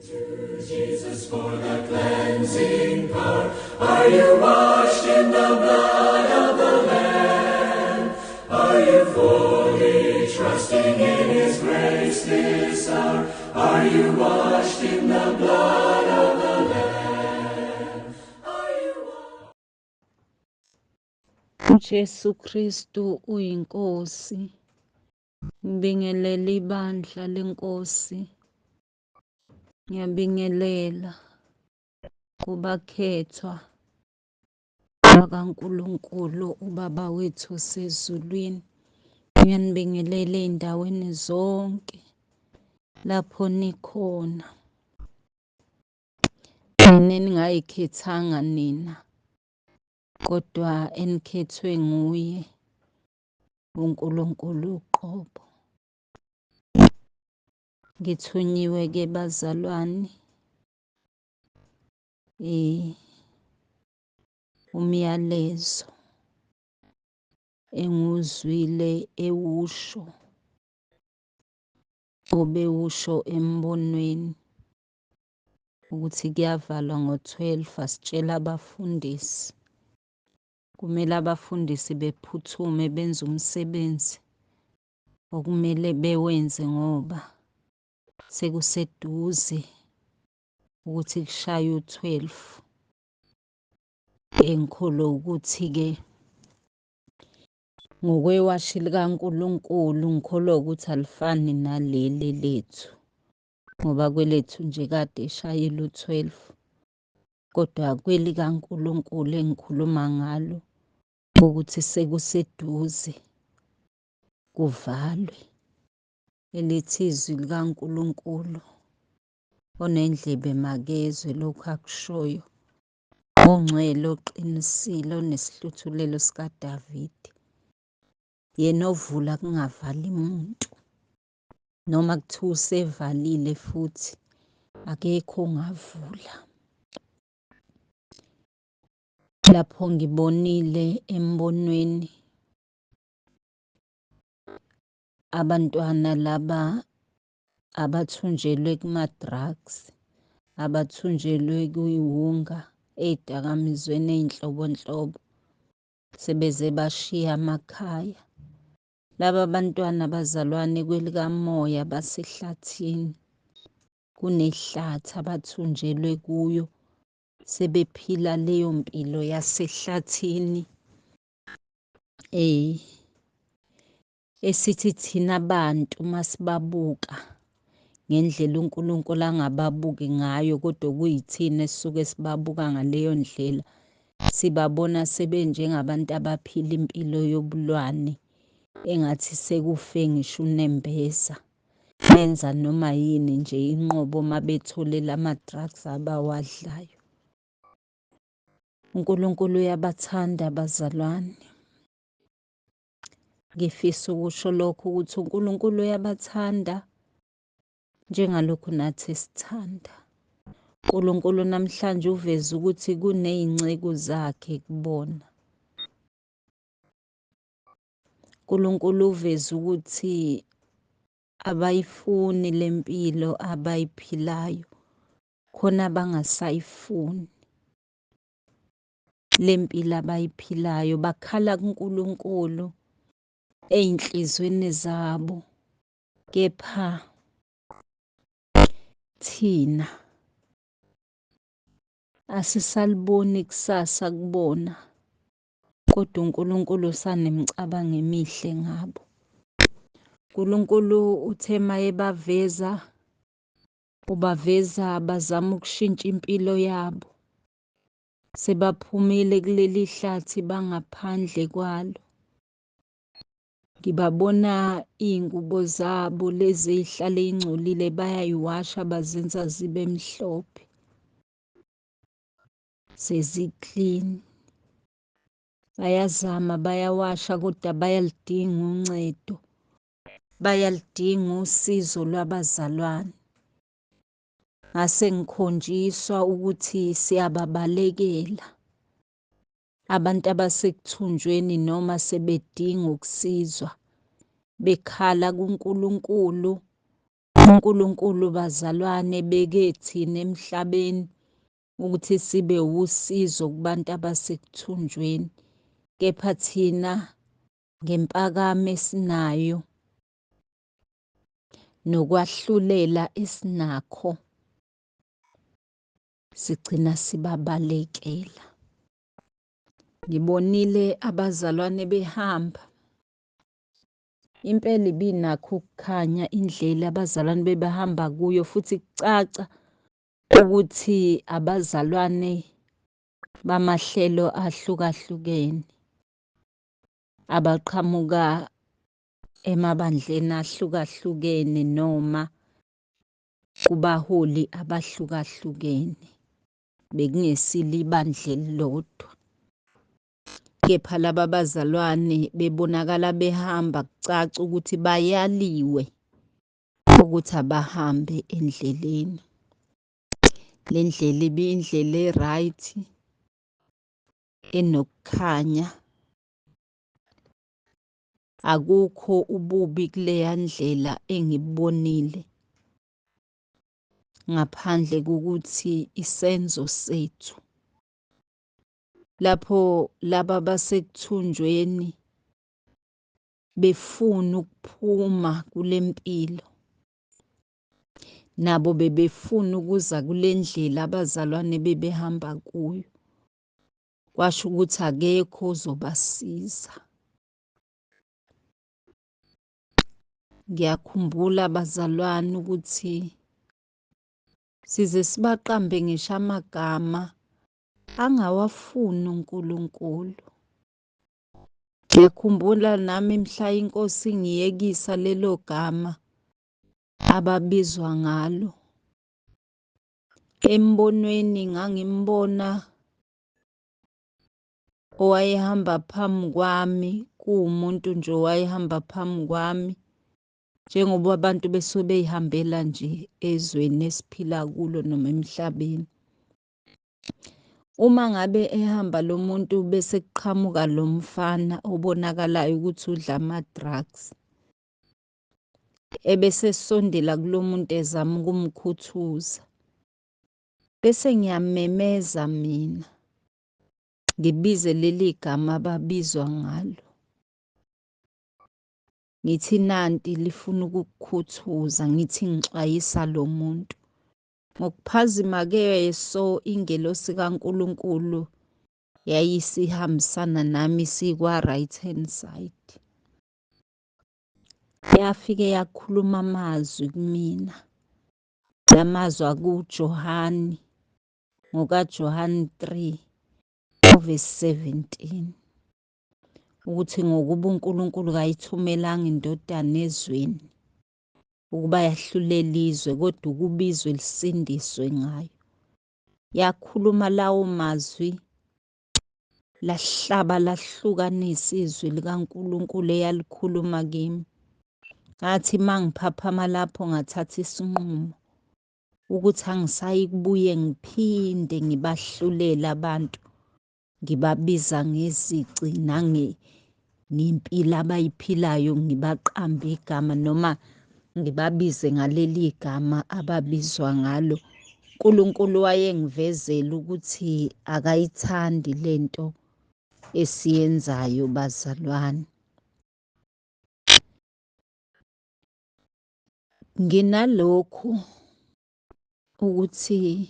To Jesus for the cleansing power. Are you washed in the blood of the Lamb? Are you fully trusting in His grace this hour? Are you washed in the blood of the Lamb? Are you Jesu Kristu uyinkosi. Ngibingelela ibandla lenkosi. Ngiyabingelela kubakhethwa bakaNkulunkulu ubaba wethu osezulwini. Ngiyanibingelela ey'ndaweni zonke lapho nikhona. Mina eningayikhethanga nina, kodwa enikhethwe nguye uNkulunkulu uqobo. Ngithunyiwe-ke bazalwane umyalezo enguzwile ewusho obewusho embonweni ukuthi kuyavalwa ngo-12 asitshela abafundisi. Kumele abafundisi bephuthume benze umsebenzi okumele bewenze ngoba sekuseduze ukuthi kushaye u-12. Engikholwa ukuthi-ke ngokwewashi likaNkulunkulu ngikholwa ukuthi alifani naleli lethu, ngoba kwelethu nje kade eshayile u-12, kodwa kwelikaNkulunkulu engikhuluma ngalo ukuthi sekuseduze kuvalwe. Elithi izwi likaNkulunkulu onendlebe makezwe lokhu akushoyo, ongcwele oqinisile onesihluthulelo sikaDavide. Yena ovula kungavali muntu, noma kuthiwa usevalile futhi akekho ongavula. Lapho ngibonile embonweni abantwana laba abathunjelwe kuma-drugs, abathunjelwe kwiwunga, ey'dakamizweni ey'nhlobonhlobo, sebeze bashiya amakhaya. Laba bantwana bazalwane kwelikamoya basehlathini, kunehlathi abathunjelwe kuyo, sebephila leyo mpilo yasehlathini esithi thina bantu masibabuka ngendlela uNkulunkulu angababuki ngayo, kodwa kuyithina esisuke sibabuka ngaleyo ndlela. Sibabona sebenjengabantu abaphila impilo yobulwane, engathi sekufe ngisho unembeza. Benza noma yini nje inqobo uma bethole lama-drugs abawadlayo. uNkulunkulu uyabathanda bazalwane. Ngifisa ukusho lokho ukuthi uNkulunkulu uyabathanda njengalokhu nathi esithanda. uNkulunkulu namhlanje uveze ukuthi kuney'nceku zakhe kubona. uNkulunkulu uveze ukuthi abayifuni le mpilo abayiphilayo, khona abangasayifuni le mpilo abayiphilayo. Bakhala kuNkulunkulu ey'nhlizweni zabo, kepha thina asisaliboni ikusasa kubona, kodwa uNkulunkulu usanemicabango emihle ngabo. uNkulunkulu uthe mayebaveza, ubaveza bazama ukushintsha impilo yabo. Sebaphumile kuleli hlathi bangaphandle kwalo. Ngibabona iy'ngubo zabo lezi ey'hlala ey'ngcolile bayayiwasha bazenza zibe mhlophe, sezi-clean. Bayazama bayawasha kodwa bayalidinga uncedo, bayalidinga usizo lwabazalwane. Ngase ngikhonjiswa ukuthi siyababalekela abantu abasekuthunjweni noma sebedinga ukusizwa, bekhala kuNkulunkulu uNkulunkulu bazalwane beke thina emhlabeni ukuthi sibe usizo kubantu abasekuthunjweni, kepha thina ngempakamo esinayo nokwahlulela esinakho sigcina sibabalekela. Ngibonile abazalwane behamba, impela ibinakho ukukhanya indlela abazalwane bebehamba kuyo, futhi kucaca ukuthi abazalwane bamahlelo ahlukahlukene abaqhamuka emabandleni ahlukahlukene noma kubaholi abahlukahlukene, bekungesilo ibandla elilodwa. Kepha laba bazalwane bebonakala behamba kucaca ukuthi bayaliwe ukuthi abahambe endleleni. Le ndlela ibiyindlela e-right, enokukhanya. Akukho ububi kuleya ndlela engibonile, ngaphandle kokuthi isenzo sethu. Lapho laba basekuthunjweni befuna ukuphuma kule mpilo, nabo bebefuna ukuza kule ndlela abazalwane bebehamba kuyo. Kwasho ukuthi akekho ozobasiza. Ngiyakhumbula bazalwane ukuthi size sibaqambe ngisho amagama angawafuni uNkulunkulu. Ngiyakhumbula nami mhla iNkosi ingiyekisa lelo gama ababizwa ngalo. Embonweni ngangimbona owayehamba phambi kwami, kuwumuntu nje owayehamba phambi kwami, njengoba abantu besuke bey'hambela nje ezweni esiphila kulo noma emhlabeni. Uma ngabe ehamba lo muntu bese kuqhamuka lo mfana obonakalayo ukuthi udla ama-drugs, ebese esondela kulo muntu ezama ukumkhuthuza, bese ngiyamemeza mina, ngibize leli gama ababizwa ngalo. Ngithi nanti lifuna ukukukhuthuza, ngithi ngixwayisa lo muntu. Ngokuphazima-ke so ingelosi kaNkulunkulu yayisihambisana nami sikwa-right hand side. Yafike yakhuluma amazwi kumina. La mazwi akuJohani, ngokaJohani 3 verse 17. Ukuthi ngokuba uNkulunkulu kayithumelanga indodana ezweni ukuba yahlulele izwe, kodwa ukuba izwe lisindiswe ngayo. Yakhuluma lawo mazwi, lahlaba lahlukanisa izwi likaNkulunkulu eyalikhuluma kimi. Ngathi mangiphaphama lapho ngathatha isinqumo ukuthi angisayi kubuye ngiphinde ngibahlulele abantu, ngibabiza ngezici nempilo abayiphilayo, ngibaqambe igama noma ngibabize ngaleli gama ababizwa ngalo. uNkulunkulu wayengivezela ukuthi akayithandi lento esiyenzayo bazalwane. Nginalokhu ukuthi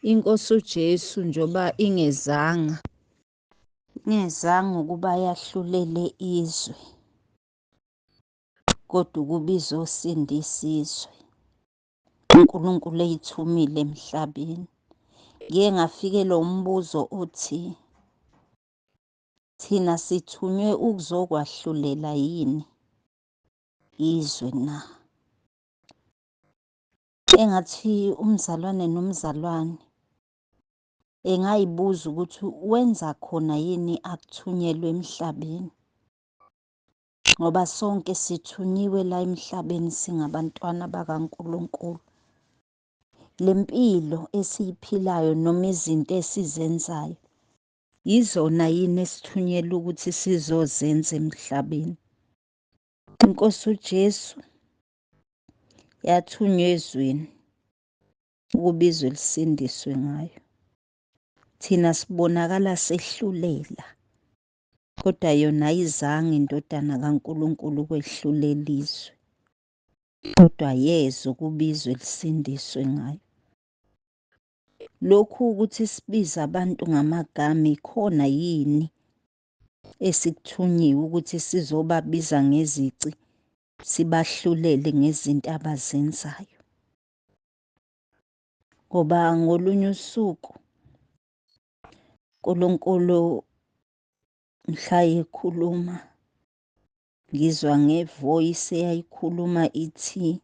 iNkosi uJesu njoba ingezanga ukuba yahlulele izwe, kodwa ukuba izosindisa izwe. uNkulunkulu eyithumile emhlabeni. Ngike ngafikelwa umbuzo othi, thina sithunywe ukuzokwahlulela yini izwe na? Engathi umzalwane nomzalwane engayibuza ukuthi wenza khona yini akuthunyelwe emhlabeni, ngoba sonke sithunyiwe la emhlabeni singabantwana bakaNkulunkulu. Le mpilo esiyiphilayo noma izinto esizenzayo yizona yini esithunyelwe ukuthi sizozenza emhlabeni. iNkosi uJesu yathunywa ezweni ukuba izwe lisindiswe ngayo. Thina sibonakala sehlulela, kodwa yona ayizange indodana kaNkulunkulu ukwehlulela izwe, kodwa yeza ukuba izwe lisindiswe ngayo. Lokhu ukuthi sibize abantu ngamagama ikhona yini esikuthunyiwe ukuthi sizobabiza ngezici sibahlulele ngezinto abazenzayo? Ngoba ngolunye usuku uNkulunkulu mhla ekhuluma ngizwa ngevoyisi eyayikhuluma ithi,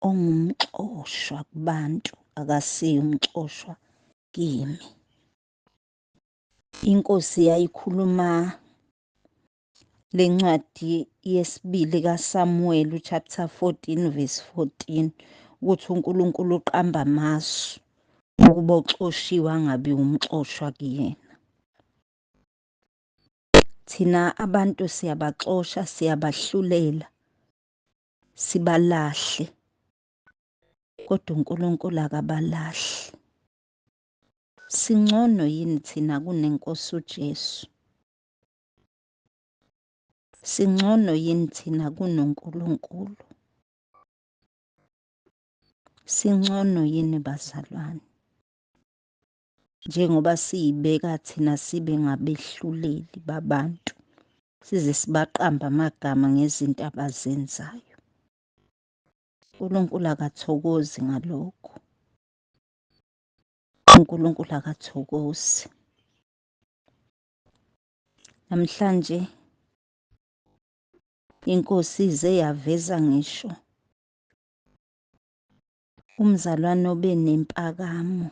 ongumxoshwa kubantu akasiyo umxoshwa kimi. Inkosi yayikhuluma lencwadi yesibili kaSamuel chapter 14 verse 14 ukuthi uNkulunkulu uqamba amasu ukuba oxoshiwe angabi umxoshwa kuyena. Thina abantu siyabaxosha, siyabahlulela, sibalahle, kodwa uNkulunkulu akabalahli. Singcono yini thina kuneNkosi uJesu? Singcono yini thina kunoNkulunkulu? Singcono yini bazalwane? Njengoba siyibeka thina sibe ngabehluleli babantu, size sibaqamba amagama ngezinto abazenzayo. uNkulunkulu akathokozi ngalokho. uNkulunkulu akathokozi. Namhlanje iNkosi ize yaveza ngisho umzalwane obe nempakamo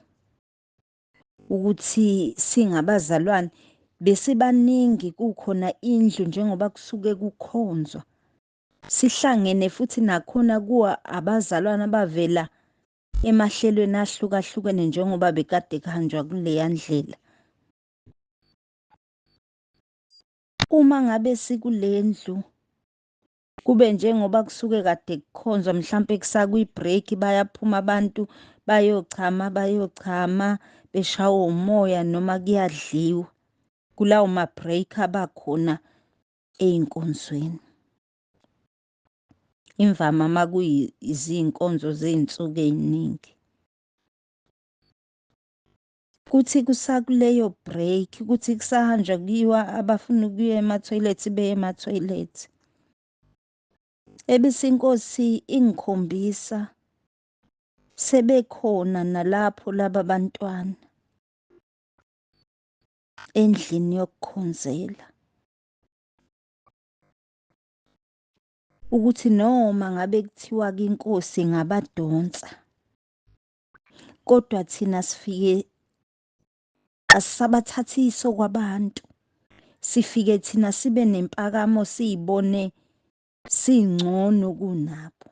ukuthi singabazalwane besibaningi kukhona indlu njengoba kusuke kukhonzwa. Sihlangene futhi nakhona kuwa abazalwane abavela emahlelweni ahlukahlukene njengoba bekade kuhanjwa kuleya ndlela. Uma ngabe sikule ndlu kube njengoba kusuke kade kukhonzwa, mhlampe kusakwi-break bayaphuma abantu bayochama beshawa umoya noma kuyadliwa kulawo ma-break abakhona ey'nkonzweni. Imvama uma kuyizinkonzo zey'nsuku ey'ningi. Kuthi kusakuleyo break, kuthi kusahanjwa kuyiwa abafuna ukuya emathoyilethi beye emathoyilethi. Ebese iNkosi ingikhombisa sebekhona nalapho laba bantwana endlini yokukhonzela, ukuthi noma ngabe kuthiwa iNkosi ngabadonsa, kodwa thina sifike asisabathathiso kwabantu. Sifike thina sibe nempakamo siyibone singcono kunabo.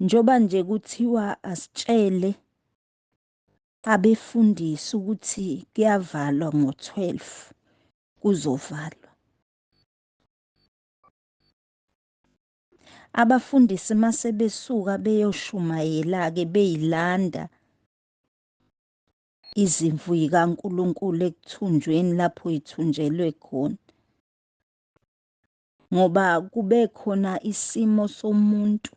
Njoba nje kuthiwa asitshele abefundisi ukuthi kuyavalwa ngo-12 kuzovalwa. Abafundisi mase besuka beyoshumayela-ke beyilanda izimvu zikaNkulunkulu ekuthunjweni lapho ithunjelwe khona. Ngoba kube khona isimo somuntu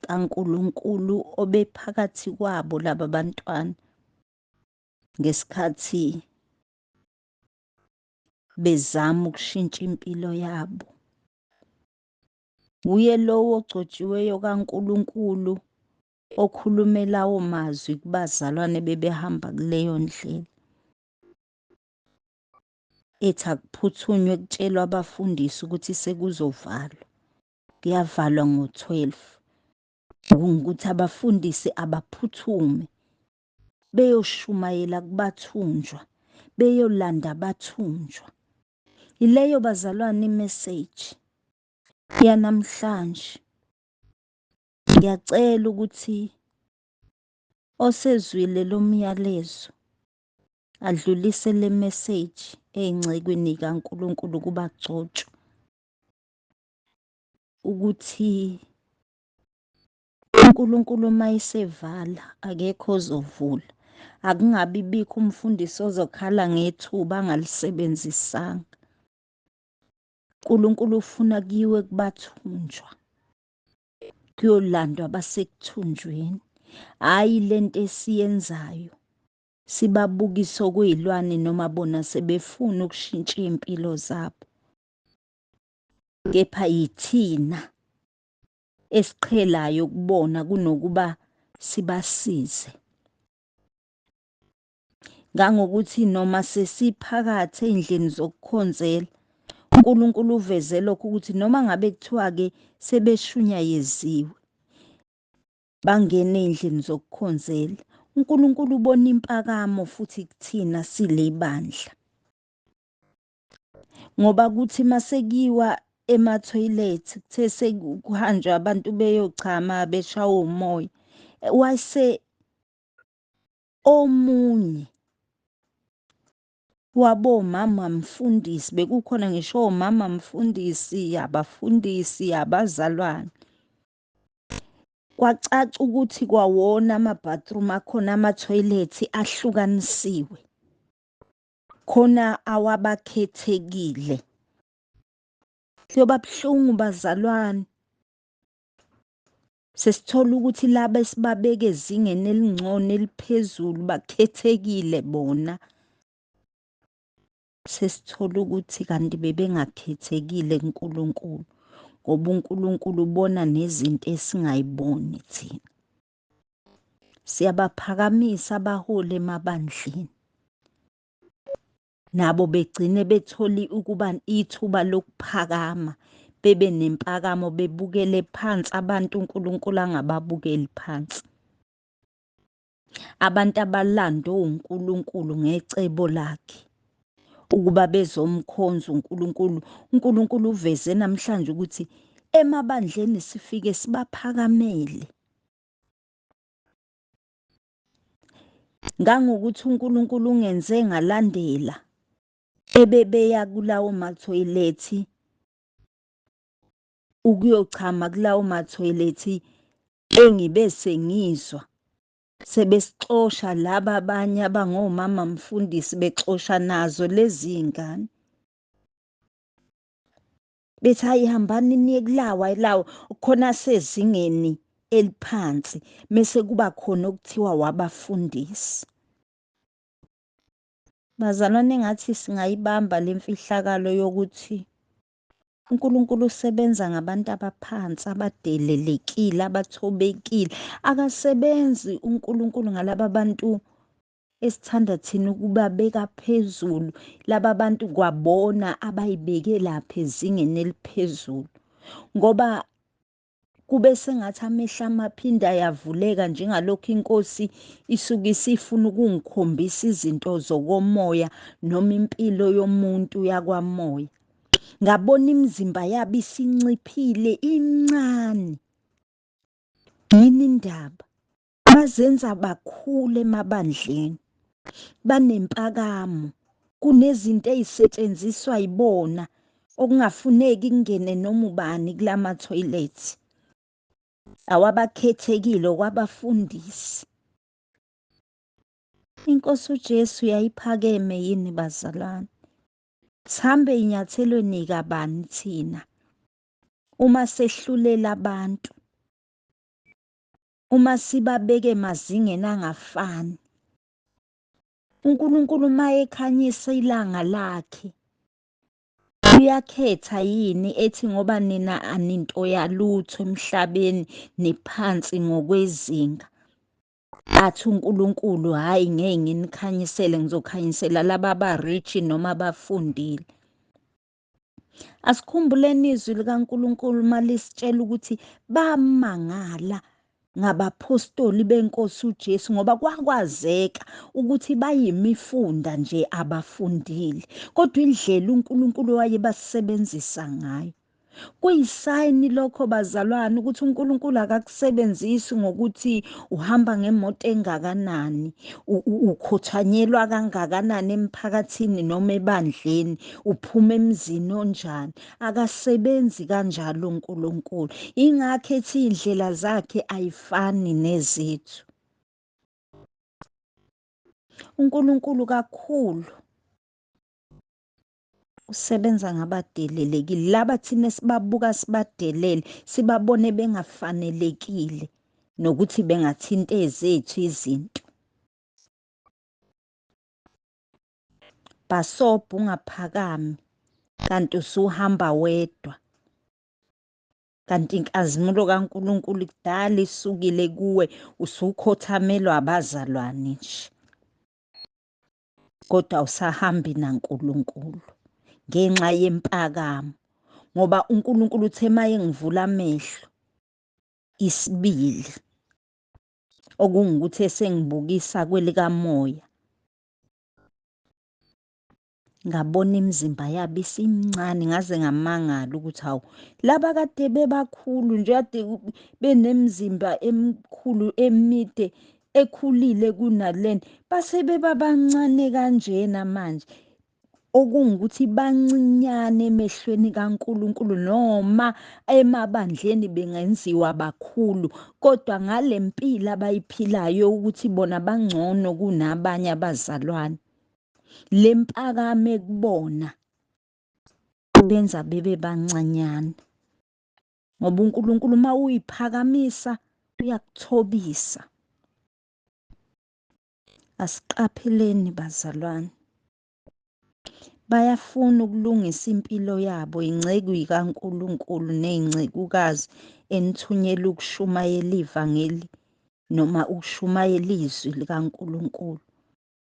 kaNkulunkulu obephakathi kwabo laba bantwana ngesikhathi bezama ukushintsha impilo yabo. Uye lowo ogcotshiweyo kaNkulunkulu okhulume lawo mazwi kubazalwane bebehamba kuleyo ndlela. Ethi akuphuthunywe kutshelwa abafundisi ukuthi sekuzovalwa. Kuyavalwa ngo-12. Ukuthi abafundisi abaphuthume beyoshumayela kubathunjwa, beyolanda abathunjwa. Ileyo bazalwane imeseji yanamhlanje. Ngiyacela ukuthi osezwile lo myalezo adlulise le message ey'ngcekweni kaNkulunkulu kubagcotshwa. ukuthi uNkulunkulu uma esevala akekho ozovula. Akungabi bikho umfundisi ozokhala ngethuba angalisebenzisanga. uNkulunkulu ufuna kuyiwe kubathunjwa, kuyolandwa abasekuthunjweni, hhayi lento esiyenzayo sibabukise okuyilwane noma bona sebefuna ukushintsha iy'mpilo zabo. Kepha yithina esiqhelayo ukubona kunokuba sibasize. Ngangokuthi noma sesiphakathi ey'ndlini zokukhonzela, uNkulunkulu uveze lokho ukuthi noma ngabe kuthiwa-ke sebeshunyayeziwe bangene ey'ndlini zokukhonzela, uNkulunkulu ubona impakamo futhi kuthina sile bandla. Ngoba kuthi masekuyiwa emathoyilethi kuthe sekuhanjwa abantu beyochama beshawa umoya, wase omunye wabomama mfundisi, bekukhona ngisho omama mfundisi, abafundisi, abazalwane. Kwacaca ukuthi kwawona ama-bathroom akhona, amathoyilethi ahlukanisiwe, khona awabakhethekile. Kuyoba buhlungu bazalwane, sesithola ukuthi laba esibabeka ezingeni elingcono eliphezulu bakhethekile bona. Sesithola ukuthi kanti bebengakhethekile kuNkulunkulu, ngoba uNkulunkulu ubona nezinto esingayiboni thina. Siyabaphakamisa abaholi emabandleni, nabo begcine betholi ukuba ithuba lokuphakama, bebe nempakamo, bebukele phansi abantu uNkulunkulu angababukeli phansi. Abantu abalandwe uNkulunkulu ngecebo lakhe ukuba bezomkhonza uNkulunkulu. uNkulunkulu uveze namhlanje ukuthi emabandleni sifike sibaphakamele. Ngangokuthi uNkulunkulu ungenze ngalandela ebebeya kulawo mathoyilethi ukuyochama kulawo mathoyilethi, engibe sengizwa sebesixosha laba abanye abangomama mfundisi, bexosha nazo lezi y'ngane. Bethi hayi hambani niye kulawo khona sezingeni eliphansi, mese kuba khona okuthiwa wabafundisi. Bazalwane, engathi singayibamba le mfihlakalo yokuthi uNkulunkulu usebenza ngabantu abaphansi, abadelelekile, abathobekile. Akasebenzi uNkulunkulu ngalaba bantu esithanda thina ukubabeka phezulu, laba bantu kwabona abayibeke lapha ezingeni eliphezulu, ngoba kube sengathi amehlo amaphinde ayavuleka njengalokhu iNkosi isuke isifuna ukungikhombisa izinto zokomoya noma impilo yomuntu yakwamoya. Ngabona imizimba yabo isinciphile, imncane. Yini indaba? Bazenza bakhulu emabandleni, banempakamo, kunezinto ey'setshenziswa yibona okungafuneki kungene noma ubani kula mathoyilethi. Awabakhethekile okwabafundisi. iNkosi uJesu yayiphakeme yini bazalwane? Sihambe inyathelweni kabani thina uma sehlulela abantu, uma sibabeke emazingeni angafani? uNkulunkulu uma ekhanyisa ilanga lakhe uyakhetha yini ethi ngoba nina aninto yalutho emhlabeni nephansi ngokwezinga, athi uNkulunkulu hhayi ngeke nginikhanyisele, ngizokhanyisela laba aba-rich noma abafundile? Asikhumbuleni izwi likaNkulunkulu uma lisitshela ukuthi bamangala ngabaphostoli beNkosi uJesu ngoba kwakwazeka ukuthi bayimifunda nje abafundile, kodwa indlela uNkulunkulu wayebasebenzisa ngayo Kuyisayini lokho bazalwane ukuthi uNkulunkulu akakusebenzisi ngokuthi uhamba ngemoto engakanani, ukhothanyelwa kangakanani emphakathini noma ebandleni, uphuma emzini onjani. Akasebenzi kanjalo uNkulunkulu. Ingakho ethi iy'ndlela zakhe ayifani nezethu. uNkulunkulu kakhulu usebenza ngabadelelekile. Laba thina sibabuka sibadelele, sibabone bengafanelekile nokuthi bengathinta ezethu izinto. Bhasobha ungaphakami kanti usuhamba wedwa. Kanti inkazimulo kaNkulunkulu kudala isukile kuwe, usukhothamelwa abazalwane nje. Kodwa awusahambi naNkulunkulu ngenxa yempakamo, ngoba uNkulunkulu uthe maye ngivula amehlo isibili, okungukuthi esengibukisa kwelikamoya, ngabona imizimba yabo isimncane, ngaze ngamangala ukuthi hawu, laba kade bebakhulu nje, kade benemizimba emikhulu emide ekhulile kunalena, base bebabancane kanjena manje. Okungukuthi bancinyane emehlweni kaNkulunkulu, noma emabandleni bengenziwa bakhulu, kodwa ngale mpilo abayiphilayo ukuthi bona bangcono kunabanye abazalwane, le mpakamo ekubona benza bebe bancanyana. Ngoba uNkulunkulu uma uyiphakamisa uyakuthobisa. Asiqapheleni bazalwane. Bayafuna ukulungisa impilo yabo ingceku kaNkulunkulu ney'ngcekukazi enithunyelwe ukushumayela ivangeli noma ukushumayela izwi likaNkulunkulu.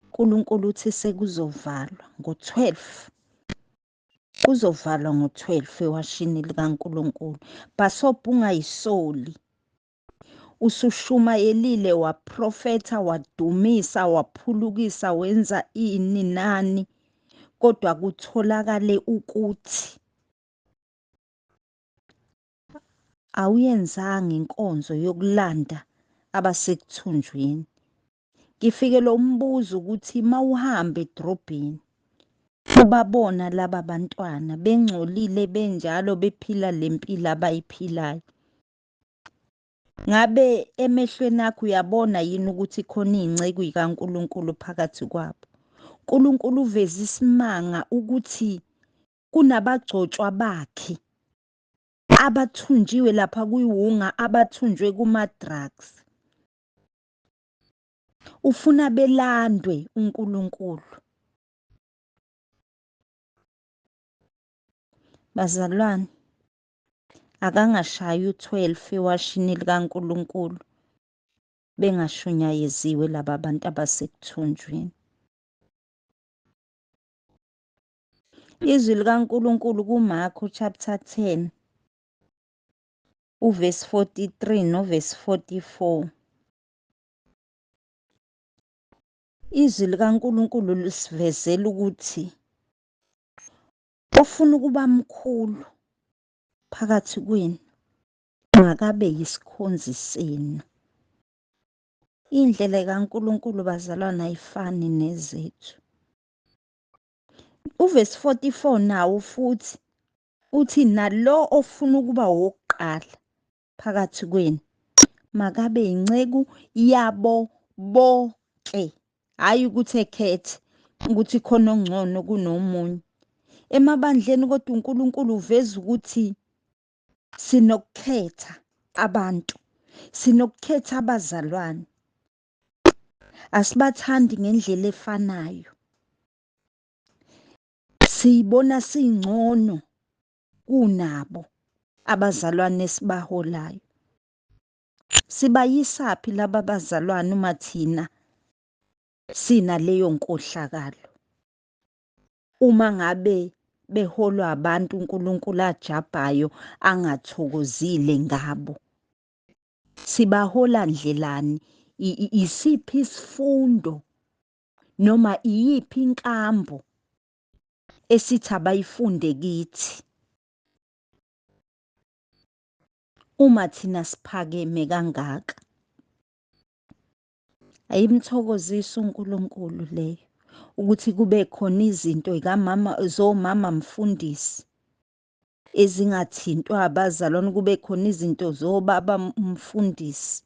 uNkulunkulu uthi sekuzovalwa ngo-12. Kuzovalwa ngo-12 ewashini likaNkulunkulu. Bhasobha ungayisoli. Usushumayelile, waprofetha, wadumisa, waphulukisa, wenza ini nani, kodwa kutholakale ukuthi awuyenzanga inkonzo yokulanda abasekuthunjweni. Ngifike lo mbuzo ukuthi mawuhamba edrobheni ubabona laba bantwana bengcolile benjalo bephila lempilo abayiphilayo, ngabe emehlweni akho uyabona yini ukuthi khona iy'ngceku kaNkulunkulu phakathi kwabo? uNkulunkulu uveza isimanga ukuthi kunabagcotshwa bakhe abathunjiwe lapha kuyiwunga, abathunjwe kuma-drugs. Ufuna belandwe uNkulunkulu. Bazalwane, akangashayi u-12 ewashini likaNkulunkulu bengashunyayeziwe laba bantu abasekuthunjweni. Izwi likaNkulunkulu kuMarku chapter 10 uvesi 43 novesi 44. Izwi likaNkulunkulu lisivezela ukuthi ofuna ukuba mkhulu phakathi kwenu makabe yisikhonzi senu. Indlela kaNkulunkulu bazalwane ayifani nezethu. Uvesi 44 nawo futhi uthi nalo ofuna ukuba wokuqala phakathi kwenu makabe inceku yabo bonke, hhayi ukuthi ekhethe ukuthi khona ongcono kunomunye emabandleni. Kodwa uNkulunkulu uveza ukuthi sinokukhetha abantu, sinokukhetha abazalwane, asibathandi ngendlela efanayo, siyibona singcono kunabo abazalwane esibaholayo. Sibayisaphi laba bazalwane uma thina sinaleyo nkohlakalo? Uma ngabe beholwa abantu uNkulunkulu ajabhayo angathokozile ngabo, sibahola ndlelani? Isiphi isifundo noma iyiphi inkambo esithi abayifunde kithi? uma thina siphakeme kangaka. Ayimthokozisa uNkulunkulu leyo ukuthi kube khona izinto zomama mfundisi ezingathintwa abazalwane, kube khona izinto zobaba mfundisi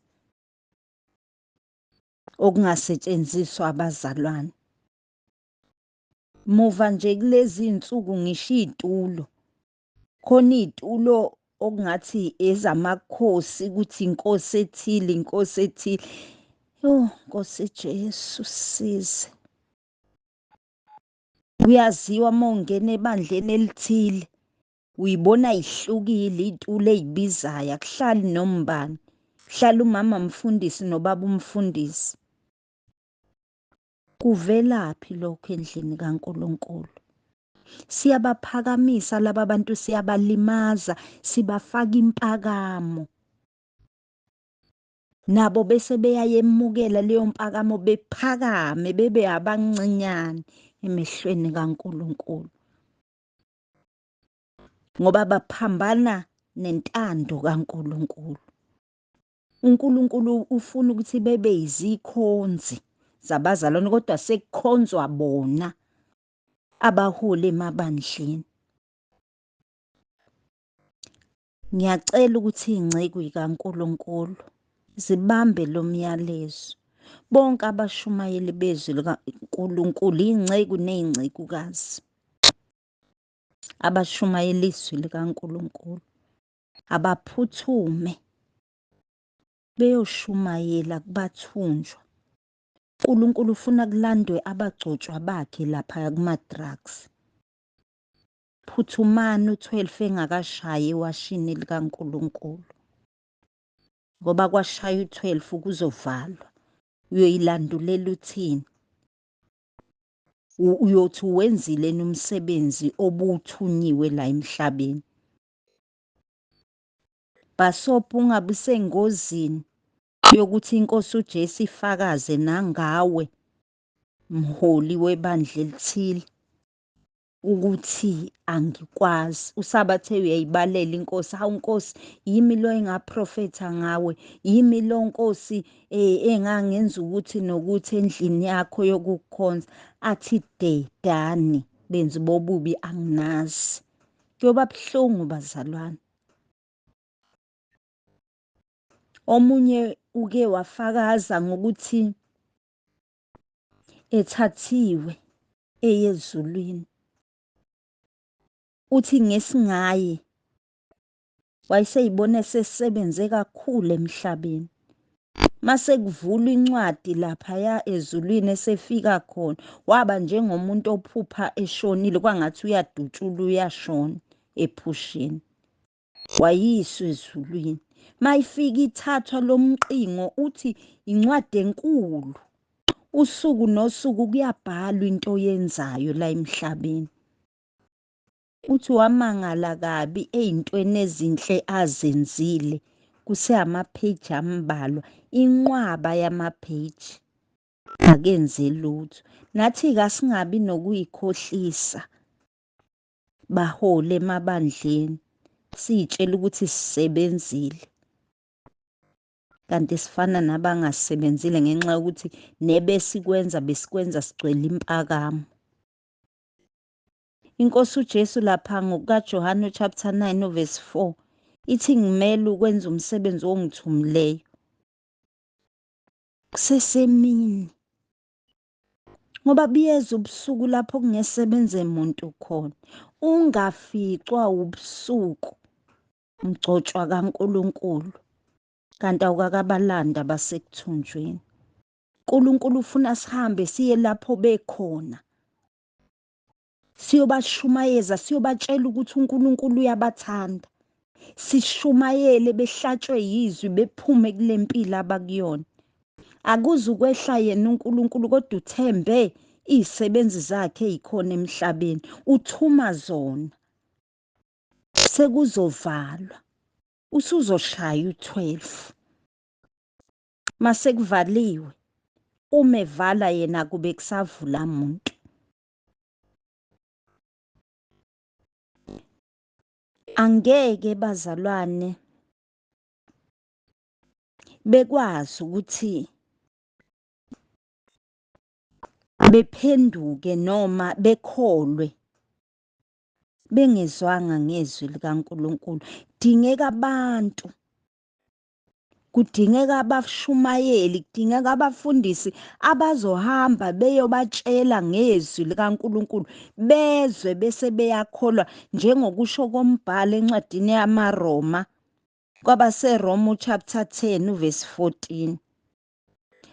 okungasetshenziswa abazalwane. Muva nje kulezi iy'nsuku ngisho iy'tulo, khona iy'tulo okungathi ezamakhosi, ukuthi inkosi ethile, inkosi ethile. Nkosi Jesu sisize. Uyaziwa uma ungena ebandleni elithile uyibona yihlukile iy'tulo ey'bizayo, akuhlali noma ubani, kuhlala umama mfundisi nobaba umfundisi. Kuvelaphi lokho endlini kaNkulunkulu? Siyabaphakamisa laba bantu, siyabalimaza, sibafaka impakamo, nabo bese beyayemukela leyo mpakamo, bephakame bebe abancinyane emehlweni kaNkulunkulu, ngoba baphambana nentando kaNkulunkulu. uNkulunkulu ufuna ukuthi bebe yizikhonzi zabazalwane, kodwa sekukhonzwa bona abaholi emabandleni. Ngiyacela ukuthi iy'ngceku zikaNkulunkulu zibambe lo myalezo, bonke abashumayeli bezwi likaNkulunkulu, iy'ngceku ney'ngcekukazi abashumayela izwi likaNkulunkulu, abaphuthume beyoshumayela kubathunjwa. uNkulunkulu ufuna kulandwe abagcotshwa bakhe laphaya kuma-drugs. Phuthumani u-12 engakashayi ewashini likaNkulunkulu, ngoba kwashaya u-12 kuzovalwa. Uyoyilandulela uthini? Uyothi uwenzile umsebenzi obuthunyiwe la emhlabeni. Bhasopa ungabi sengozini yokuthi inkosi uJesu ifakaze nangawe mholi webandla elithile ukuthi angikwazi. Usabathe uyayibalela inkosi, hawu Nkosi, yimi lo engaprofetha ngawe, yimi lo Nkosi engangenza ukuthi nokuthi endlini yakho yokukukhonza. Athi dedani benzi bobubi, anginazi. Kuyoba buhlungu bazalwane. Omunye uke wafakaza ngokuthi ethathiwe eyezulwini, uthi ngesingaye wayeseyibona esesebenze kakhulu emhlabeni. Mase kuvulwa incwadi laphaya ezulwini esefika khona, waba njengomuntu ophupha eshonile, kwangathi uyadutshulwa uyashona ephusheni. Wayiswa ezulwini. Mayifika ithathwa lomqingo, uthi incwadi enkulu, usuku nosuku kuyabhalwa into oyenzayo la emhlabeni. Uthi wamangala kabi ey'ntweni ezinhle azenzile, kuseyamapheji ambalwa, inqwaba yamapheji akenze lutho. Nathi kasingabi nokuyikhohlisa baholi emabandleni, siy'tshela ukuthi sisebenzile kanti sifana nabangasebenzile ngenxa yokuthi nebesikwenza besikwenza sigcwele impakamo. Inkosi uJesu lapha ngokukaJohane chapter 9 verse 4 ithi ngimele ukwenza umsebenzi ongithumileyo kusesemini, ngoba buyeza ubusuku lapho kungesebenze muntu khona. Ungaficwa ubusuku mgcotshwa kaNkulunkulu, kanti awukakabalanda abasekuthunjweni. uNkulunkulu ufuna sihambe siye lapho bekhona, siyobashumayeza, siyobatshela ukuthi uNkulunkulu uyabathanda. Sishumayele behlatshwe yizwi, bephume kule mpilo abakuyona. Akuze ukwehla yena uNkulunkulu, kodwa uthembe iy'sebenzi zakhe ey'khona emhlabeni, uthuma zona. Sekuzovalwa, usuzoshaya u-12. Mase kuvaliwe, uma evala yena kube kusavula muntu. Angeke bazalwane bekwazi ukuthi bephenduke noma bekholwe bengezwanga ngezwi likaNkulunkulu. Kudingeka abantu, kudingeka abashumayeli, kudingeka abafundisi abazohamba beyobatshela ngezwi likaNkulunkulu bezwe bese beyakholwa, njengokusho kombhalo encwadini yamaRoma kwabaseRoma chapter 10 verse 14.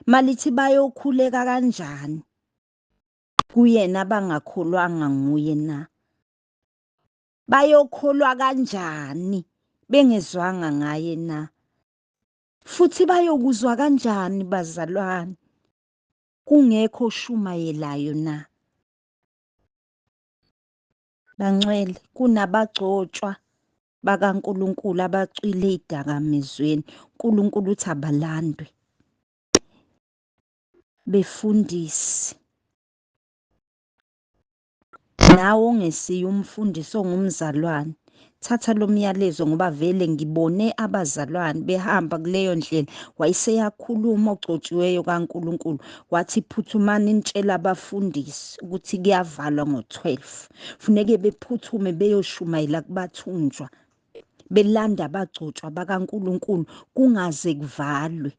Malithi bayokhuleka kanjani kuyena abangakholwanga nguye na? Bayokholwa kanjani bengezwanga ngaye na? Futhi bayokuzwa kanjani bazalwane kungekho oshumayelayo na? Bangcwele, kunabagcotshwa bakaNkulunkulu abacwile ey'dakamizweni. uNkulunkulu uthi abalandwe, befundisi. Nawe ongesiye umfundisi ongumzalwane, thatha lo myalezo ngoba vele ngibone abazalwane behamba kuleyo ndlela. Wayeseyakhuluma ogcotshiweyo kaNkulunkulu, wathi phuthumani nitshela abafundisi ukuthi kuyavalwa ngo-12. Funeke bephuthume beyoshumayela kubathunjwa, belanda abagcotshwa bakaNkulunkulu kungaze kuvalwe.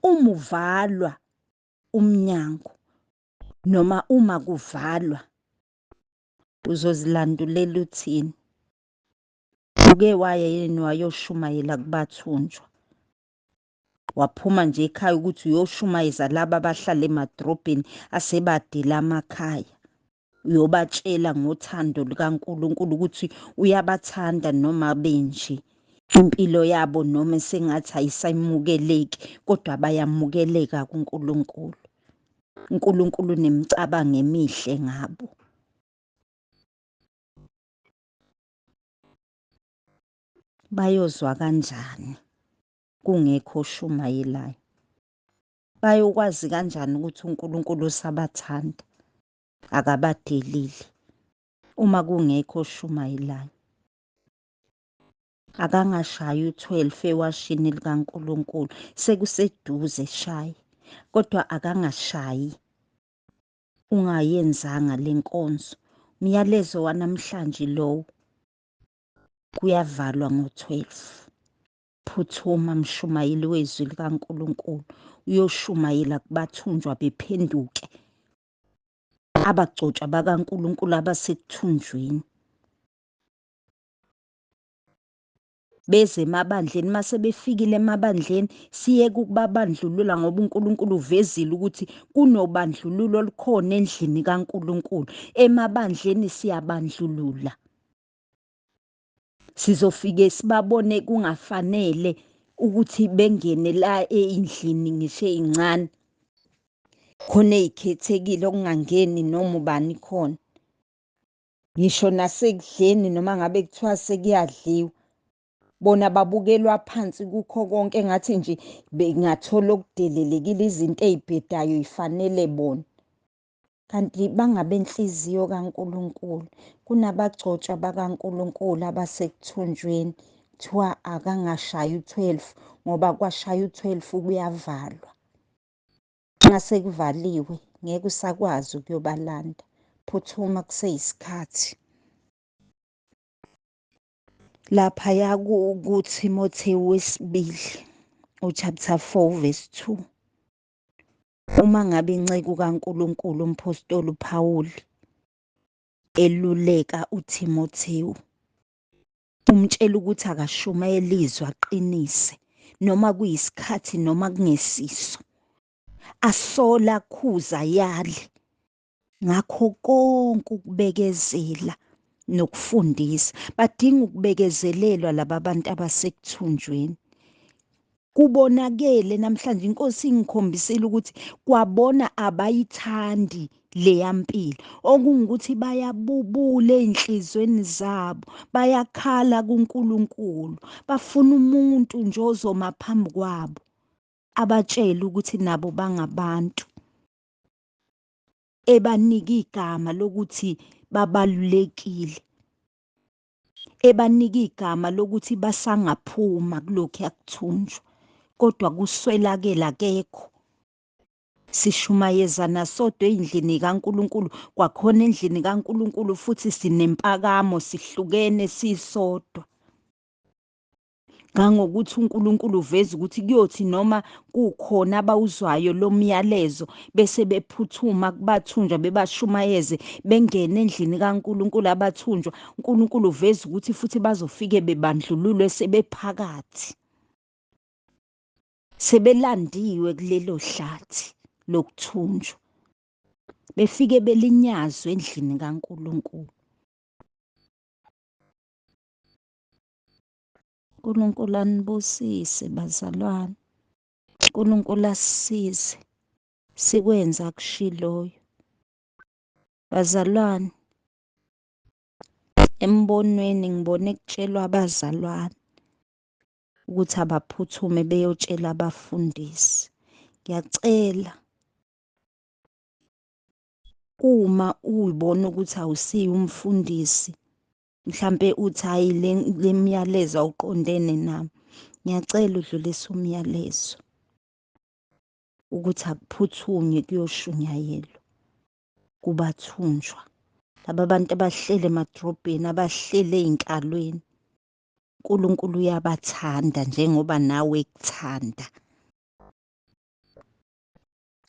Uma uvalwa umnyango noma uma kuvalwa, uzozilandulela uthini? Uke waya yini wayoshumayela kubathunjwa? Waphuma nje ekhaya ukuthi uyoshumayeza laba abahlala emadrobheni asebadela amakhaya, uyobatshela ngothando lukaNkulunkulu ukuthi uyabathanda noma benje impilo yabo noma sengathi ayisamukeleki, kodwa bayamukeleka kuNkulunkulu. uNkulunkulu nemicabango emihle ngabo. Bayozwa kanjani kungekho oshumayelayo? Bayokwazi kanjani ukuthi uNkulunkulu usabathanda akabadelile uma kungekho oshumayelayo? Akangashayi u-12 ewashini likaNkulunkulu, sekuseduze shaye, kodwa akangashayi ungayenzanga le nkonzo. Umyalezo wanamhlanje lowo, kuyavalwa ngo-12. Phuthuma mshumayeli wezwi likaNkulunkulu, uyoshumayela kubathunjwa bephenduke, abagcotshwa bakaNkulunkulu abasekuthunjweni. Beze emabandleni, mase befikile emabandleni siyeke ukubabandlulula ngoba uNkulunkulu uvezile ukuthi kunobandlululo olukhona endlini kaNkulunkulu. Emabandleni siyabandlulula, sizofike sibabone kungafanele ukuthi bengene la endlini ngisho ey'ncane, khona ey'khethekile okungangeni noma ubani khona. Ngisho nasekudleni noma ngabe kuthiwa sekuyadliwa, bona babukelwa phansi kukho konke, engathi nje bengathola okudelelekile, izinto ey'bhedayo y'fanele bona. Kanti bangabenhliziyo kaNkulunkulu. Kunabagcotshwa bakaNkulunkulu abasekuthunjweni, kuthiwa akangashayi u-12 ngoba kwashaya u-12 kuyavalwa. Nxa sekuvaliwe ngeke usakwazi ukuyobalanda. Phuthuma kuseyisikhathi. Laphaya kuTimothewu wesibili chapter 4 verse 2. Uma ngabe inceku kaNkulunkulu umpostoli uPawuli eluleka uTimothewu, umtshela ukuthi akashumayele izwi aqinise, noma kuyisikhathi noma kungesiso, asola akhuza yali, ngakho konke ukubekezela nokufundisa. Badinga ukubekezelelwa laba bantu abasekuthunjweni. Kubonakele namhlanje iNkosi ingikhombisile ukuthi kwabona abayithandi leya mpilo, okungukuthi bayabubula ey'nhlizweni zabo, bayakhala kuNkulunkulu, bafuna umuntu nje ozoma phambi kwabo abatshele ukuthi nabo bangabantu, ebanika igama lokuthi babalulekile, ebanika igama lokuthi basangaphuma kulokhu yakuthunjwa. kodwa kuswelakele akekho. Sishumayezana sodwa endlini kaNkulunkulu, kwakhona endlini kaNkulunkulu futhi sinempakamo, sihlukene sisodwa. Ngangokuthi uNkulunkulu uveza ukuthi kuyothi noma kukhona abawuzwayo lo myalezo bese bephuthuma kubathunjwa bebashumayeze bengene endlini kaNkulunkulu abathunjwa, uNkulunkulu uveza ukuthi futhi bazofike bebandlululwe sebephakathi. Sebelandiwe kulelo hlathi lokuthunjwa. Befike belinyazwe endlini kaNkulunkulu. uNkulunkulu anibusise bazalwane. uNkulunkulu asisize sikwenze akushiloyo. Bazalwane, embonweni ngibone kutshelwa abazalwane ukuthi abaphuthume beyotshela abafundisi. Ngiyacela uma uyibona ukuthi awusiyo umfundisi, mhlampe uthi hayi le myalezo awuqondene nami, ngiyacela udlulise umyalezo ukuthi akuphuthunywe kuyoshunyayelwa kubathunjwa. Laba bantu abahlele emadrobheni, abahlele ey'nkalweni, uNkulunkulu uyabathanda njengoba nawe ekuthanda.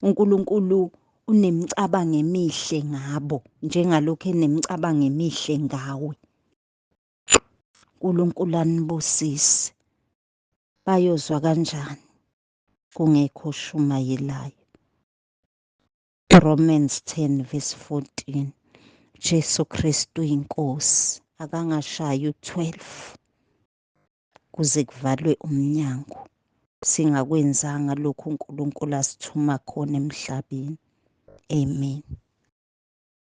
uNkulunkulu unemicabango emihle ngabo njengalokhu enemicabango emihle ngawe. uNkulunkulu anibusise. Bayozwa kanjani kungekho oshumayelayo? Romans 10:14. Jesu Kristu inkosi akangashayi u-12 kuze kuvalwe umnyango singakwenzanga lokhu uNkulunkulu asithuma khona emhlabeni. Amen.